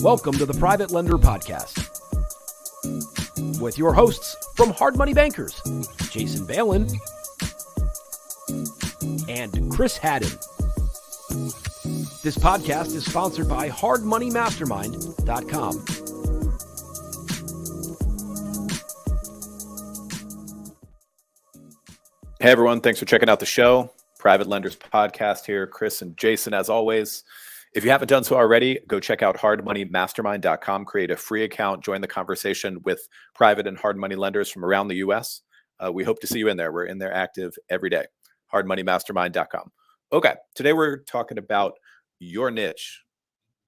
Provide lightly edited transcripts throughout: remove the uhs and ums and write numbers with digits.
Welcome to the Private Lender Podcast with your hosts from Hard Money Bankers, Jason Balin and Chris Haddon. This podcast is sponsored by hardmoneymastermind.com. Hey everyone, thanks for checking out the show. Private Lenders Podcast here, Chris and Jason as always. If you haven't done so already, go check out hardmoneymastermind.com, create a free account, join the conversation with private and hard money lenders from around the US. We hope to see you in there. We're in there active every day. hardmoneymastermind.com. Okay, today we're talking about your niche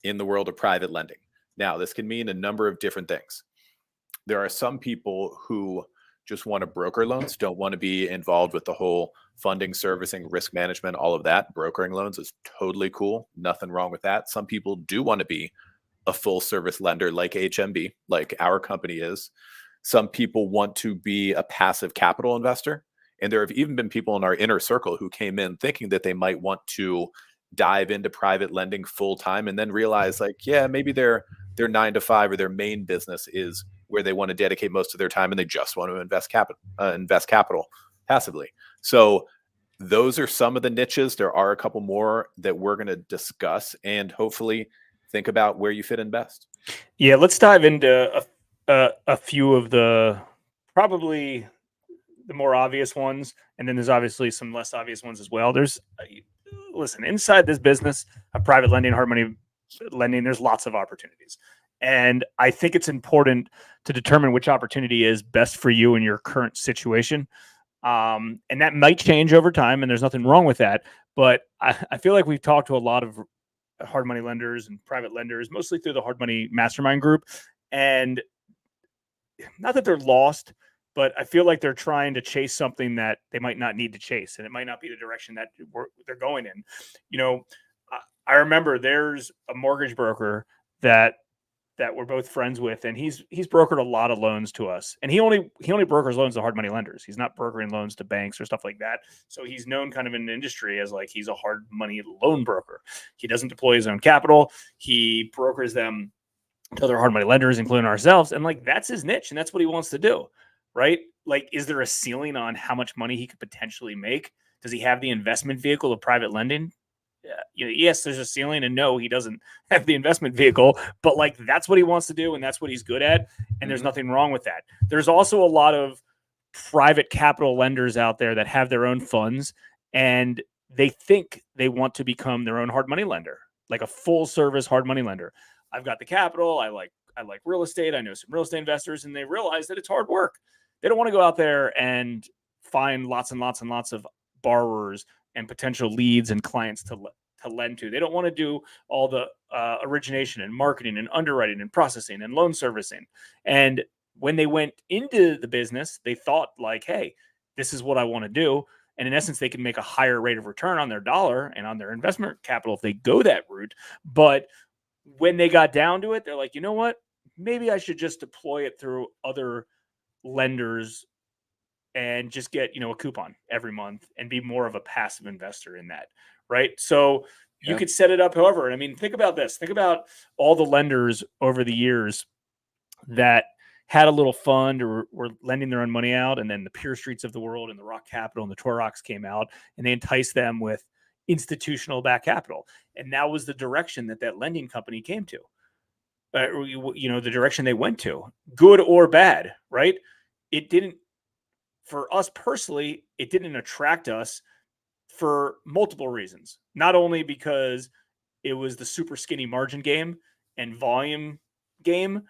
in the world of private lending. Now, this can mean a number of different things. There are some people who just want to broker loans, don't want to be involved with the whole funding, servicing, risk management, all of that. Brokering loans is totally cool. Nothing wrong with that. Some people do want to be a full service lender like HMB, like our company is. Some people want to be a passive capital investor. And there have even been people in our inner circle who came in thinking that they might want to dive into private lending full time and then realize like, yeah, maybe their 9 to 5 or their main business is where they want to dedicate most of their time and they just want to invest capital passively. So those are some of the niches. There are a couple more that we're going to discuss and hopefully think about where you fit in best. Yeah, let's dive into a few of the probably the more obvious ones, and then there's obviously some less obvious ones as well. Listen, inside this business of private lending, hard money lending, there's lots of opportunities. And I think it's important to determine which opportunity is best for you in your current situation. And that might change over time, and there's nothing wrong with that. But I feel like we've talked to a lot of hard money lenders and private lenders, mostly through the Hard Money Mastermind group. And not that they're lost, but I feel like they're trying to chase something that they might not need to chase. And it might not be the direction that they're going in. You know, I remember there's a mortgage broker that we're both friends with, and he's brokered a lot of loans to us. And he only brokers loans to hard money lenders. He's not brokering loans to banks or stuff like that. So he's known kind of in the industry as like he's a hard money loan broker. He doesn't deploy his own capital. He brokers them to other hard money lenders, including ourselves. And like that's his niche, and that's what he wants to do, right? Like, is there a ceiling on how much money he could potentially make? Does he have the investment vehicle of private lending? Yes, there's a ceiling, and no, he doesn't have the investment vehicle, but like that's what he wants to do, and that's what he's good at, and there's nothing wrong with that. There's also a lot of private capital lenders out there that have their own funds, and they think they want to become their own hard money lender, like a full service hard money lender. I've got the capital. I like real estate. I know some real estate investors, and they realize that it's hard work. They don't want to go out there and find lots and lots and lots of borrowers and potential leads and clients to lend to. They don't want to do all the origination and marketing and underwriting and processing and loan servicing. And when they went into the business, they thought like, hey, this is what I want to do. And in essence, they can make a higher rate of return on their dollar and on their investment capital if they go that route. But when they got down to it, they're like, you know what? Maybe I should just deploy it through other lenders and just get, a coupon every month and be more of a passive investor in that. Right. So you could set it up however. I mean, think about this. Think about all the lenders over the years that had a little fund or were lending their own money out. And then the Pure Streets of the world and the Rock Capital and the Torox came out and they enticed them with institutional back capital. And that was the direction that lending company came to, the direction they went to, good or bad. Right. It didn't. For us personally, it didn't attract us for multiple reasons. Not only because it was the super skinny margin game and volume game,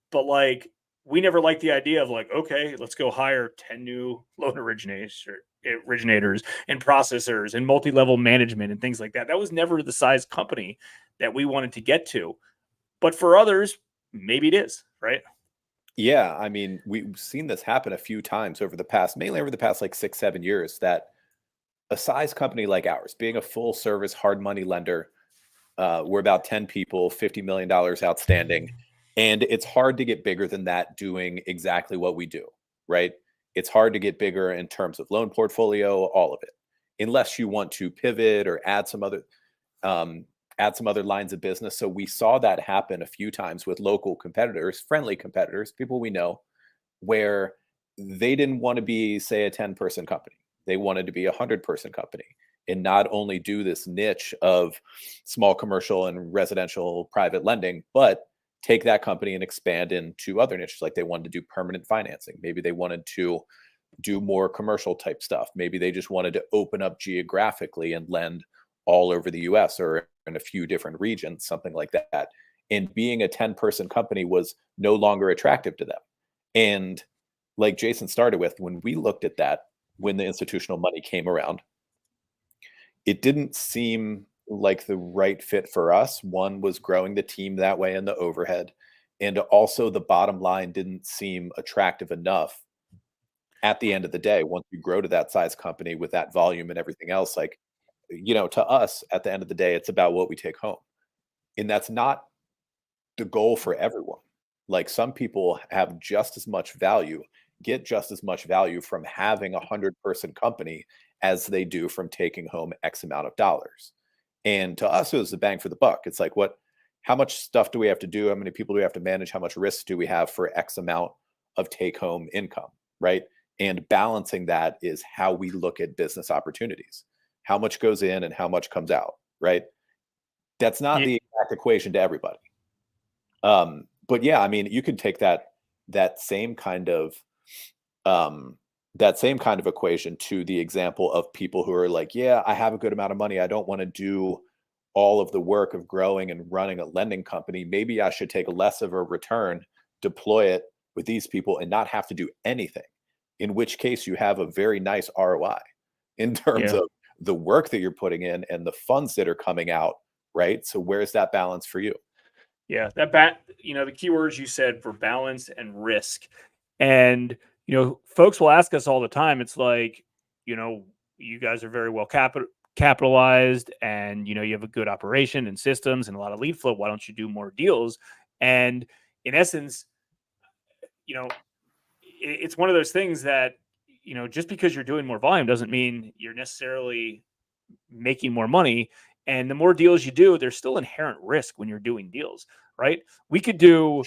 but like we never liked the idea of like, okay, let's go hire 10 new loan originators and processors and multi-level management and things like that. That was never the size company that we wanted to get to. But for others, maybe it is, right? Yeah, I mean, we've seen this happen a few times mainly over the past like 6-7 years, that a size company like ours, being a full service hard money lender, we're about 10 people, $50 million outstanding. And it's hard to get bigger than that doing exactly what we do, right? It's hard to get bigger in terms of loan portfolio, all of it, unless you want to pivot or add some other add some other lines of business. So we saw that happen a few times with local competitors, friendly competitors, people we know, where they didn't want to be, say, a 10-person company. They wanted to be a 100-person company and not only do this niche of small commercial and residential private lending, but take that company and expand into other niches. Like they wanted to do permanent financing. Maybe they wanted to do more commercial type stuff. Maybe they just wanted to open up geographically and lend all over the US or in a few different regions, something like that. And being a 10-person company was no longer attractive to them. And like Jason started with, when we looked at that, when the institutional money came around, it didn't seem like the right fit for us. One was growing the team that way and the overhead. And also the bottom line didn't seem attractive enough at the end of the day. Once you grow to that size company with that volume and everything else, like, to us, at the end of the day, it's about what we take home. And that's not the goal for everyone. Like some people have just as much value, get just as much value from having a 100-person company as they do from taking home X amount of dollars. And to us, it was the bang for the buck. It's like, how much stuff do we have to do? How many people do we have to manage? How much risk do we have for X amount of take home income, right? And balancing that is how we look at business opportunities. How much goes in and how much comes out, right? That's not the exact equation to everybody. But yeah, I mean, you could take that same kind of equation to the example of people who are like, yeah, I have a good amount of money. I don't want to do all of the work of growing and running a lending company. Maybe I should take less of a return, deploy it with these people and not have to do anything, in which case you have a very nice ROI in terms of the work that you're putting in and the funds that are coming out, right? So where's that balance for you? Yeah, the keywords you said for balance and risk. And, folks will ask us all the time. It's like, you guys are very well capitalized and, you have a good operation and systems and a lot of lead flow. Why don't you do more deals? And in essence, it's one of those things that, just because you're doing more volume doesn't mean you're necessarily making more money. And the more deals you do, there's still inherent risk when you're doing deals, right? We could do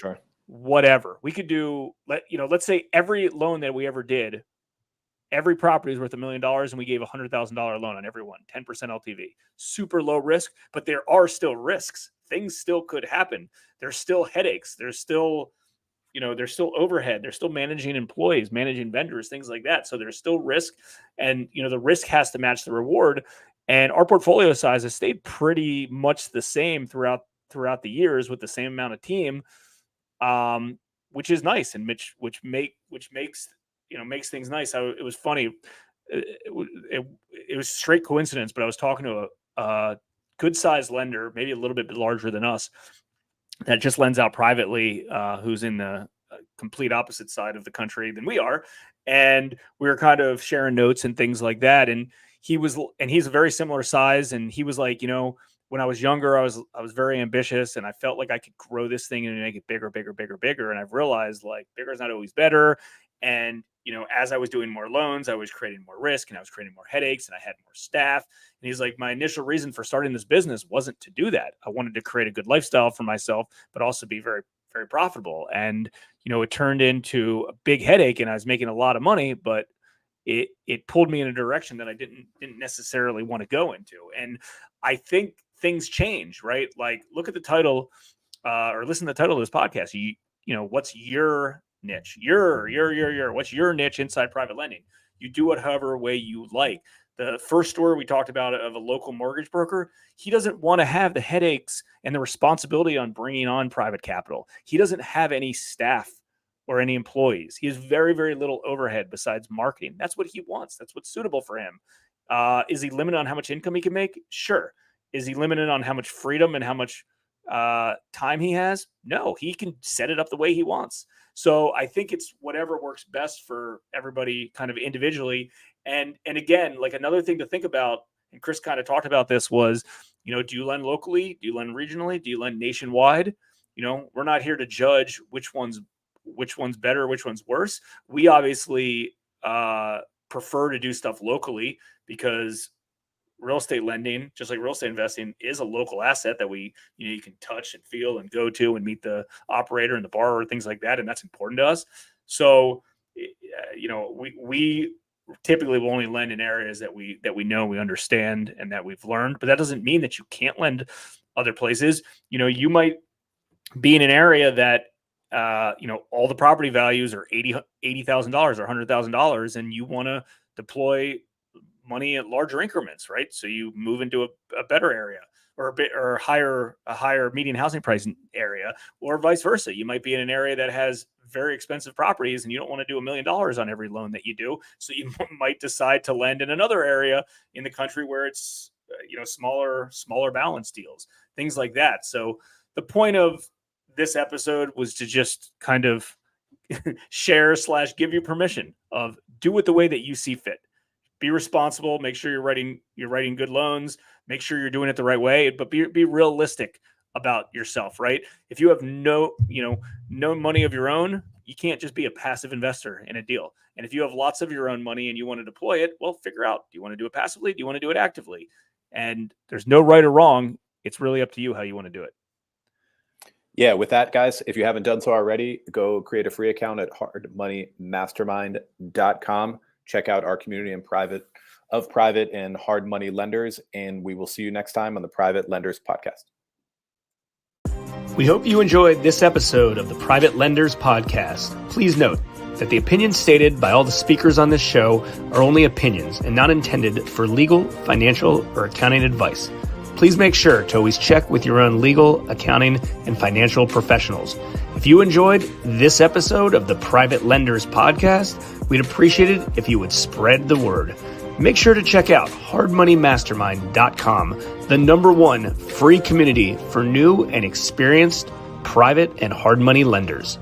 whatever. We could do, let's say every loan that we ever did, every property is worth $1 million and we gave $100,000 loan on every one, 10% LTV. Super low risk, but there are still risks. Things still could happen. There's still headaches. There's still overhead. They're still managing employees, managing vendors, things like that. So there's still risk, and the risk has to match the reward. And our portfolio size has stayed pretty much the same throughout the years with the same amount of team, which is nice, and which makes things nice. It was funny. It was straight coincidence, but I was talking to a good sized lender, maybe a little bit larger than us, that just lends out privately, who's in the complete opposite side of the country than we are. And we were kind of sharing notes and things like that. And he's a very similar size. And he was like, when I was younger, I was very ambitious and I felt like I could grow this thing and make it bigger, bigger, bigger, bigger. And I've realized like bigger is not always better. And, as I was doing more loans, I was creating more risk and I was creating more headaches and I had more staff. And he's like, my initial reason for starting this business wasn't to do that. I wanted to create a good lifestyle for myself, but also be very, very profitable. And, it turned into a big headache and I was making a lot of money, but it pulled me in a direction that I didn't necessarily want to go into. And I think things change, right? Like look at the title, or listen to the title of this podcast. What's your niche? What's your niche inside private lending? You do it however way you like. The first story we talked about of a local mortgage broker, he doesn't want to have the headaches and the responsibility on bringing on private capital. He doesn't have any staff or any employees. He has very, very little overhead besides marketing. That's what he wants. That's what's suitable for him. Is he limited on how much income he can make? Sure. Is he limited on how much freedom and how much time he has? No, he can set it up the way he wants. So I think it's whatever works best for everybody kind of individually. And again, like another thing to think about, and Chris kind of talked about this was, do you lend locally? Do you lend regionally? Do you lend nationwide? We're not here to judge which one's better, which one's worse. We obviously prefer to do stuff locally because real estate lending, just like real estate investing, is a local asset that you can touch and feel and go to and meet the operator and the borrower, things like that. And that's important to us. So, we typically will only lend in areas that we know, we understand, and that we've learned, but that doesn't mean that you can't lend other places. You might be in an area that, all the property values are $80,000 or $100,000, and you want to deploy money at larger increments, right? So you move into a better area or a higher median housing price area, or vice versa. You might be in an area that has very expensive properties and you don't want to do $1 million on every loan that you do. So you might decide to lend in another area in the country where it's, smaller balance deals, things like that. So the point of this episode was to just kind of share / give you permission of do it the way that you see fit. Be responsible. Make sure you're writing good loans. Make sure you're doing it the right way, but be realistic about yourself, right? If you have no money of your own, you can't just be a passive investor in a deal. And if you have lots of your own money and you want to deploy it, well, figure out, do you want to do it passively? Do you want to do it actively? And there's no right or wrong. It's really up to you how you want to do it. Yeah, with that, guys, if you haven't done so already, go create a free account at hardmoneymastermind.com. Check out our community of private and hard money lenders, and we will see you next time on the Private Lenders Podcast. We hope you enjoyed this episode of the Private Lenders Podcast. Please note that the opinions stated by all the speakers on this show are only opinions and not intended for legal, financial, or accounting advice. Please make sure to always check with your own legal, accounting, and financial professionals. If you enjoyed this episode of the Private Lenders Podcast, we'd appreciate it if you would spread the word. Make sure to check out hardmoneymastermind.com, the #1 free community for new and experienced private and hard money lenders.